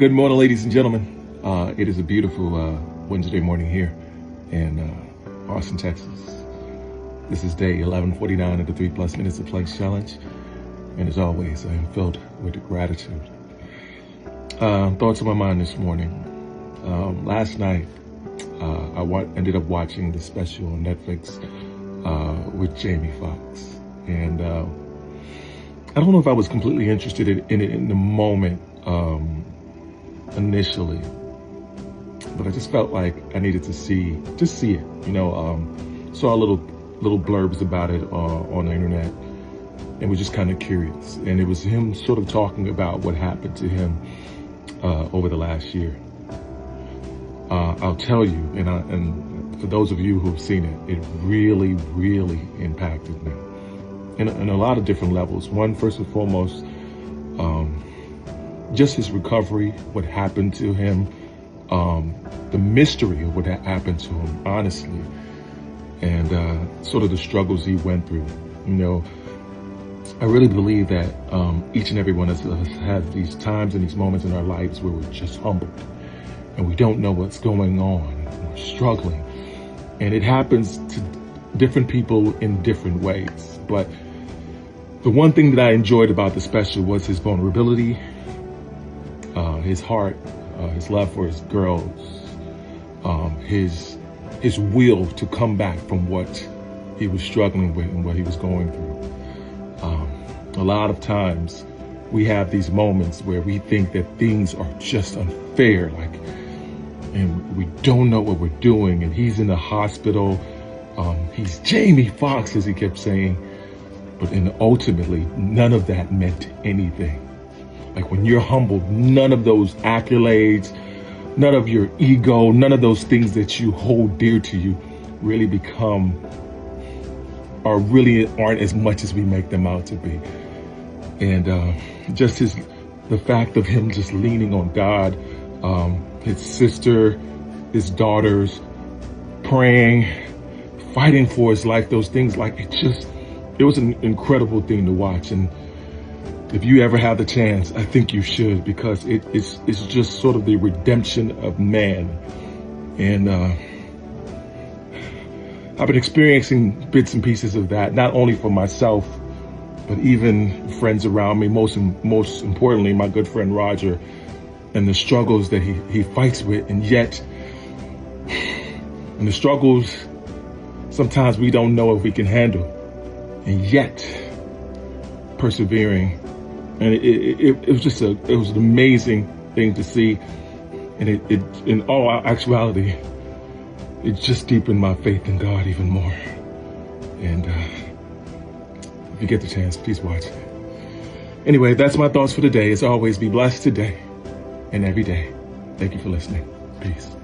Good morning, ladies and gentlemen. It is a beautiful Wednesday morning here in Austin, Texas. This is day 1149 of the 3+ Minutes of Flex Challenge. And as always, I am filled with gratitude. Thoughts on my mind this morning. Last night, I ended up watching the special on Netflix with Jamie Foxx. And I don't know if I was completely interested in it in the moment initially, but I just felt like I needed to see it. You know, saw little blurbs about it on the internet, and was just kind of curious. And it was him sort of talking about what happened to him over the last year. I'll tell you, and for those of you who've seen it, it really, really impacted me in a lot of different levels. One, first and foremost, just his recovery, what happened to him, the mystery of what happened to him, honestly, and sort of the struggles he went through. You know, I really believe that each and every one of us have these times and these moments in our lives where we're just humbled and we don't know what's going on, and we're struggling. And it happens to different people in different ways. But the one thing that I enjoyed about the special was his vulnerability, his heart, his love for his girls, his will to come back from what he was struggling with and what he was going through. A lot of times we have these moments where we think that things are just unfair, and we don't know what we're doing, and he's in the hospital. He's Jamie Foxx, as he kept saying, but ultimately none of that meant anything. Like, when you're humbled, none of those accolades, none of your ego, none of those things that you hold dear to you really aren't as much as we make them out to be. And just the fact of him just leaning on God, his sister, his daughters, praying, fighting for his life, those things, it was an incredible thing to watch. And if you ever have the chance, I think you should, because it's just sort of the redemption of man. And I've been experiencing bits and pieces of that, not only for myself, but even friends around me, most importantly, my good friend Roger, and the struggles that he fights with. And yet, and the struggles, sometimes we don't know if we can handle, and yet persevering. And it was an amazing thing to see. And it in all actuality, it just deepened my faith in God even more. And if you get the chance, please watch it. Anyway, that's my thoughts for today. As always, be blessed today and every day. Thank you for listening. Peace.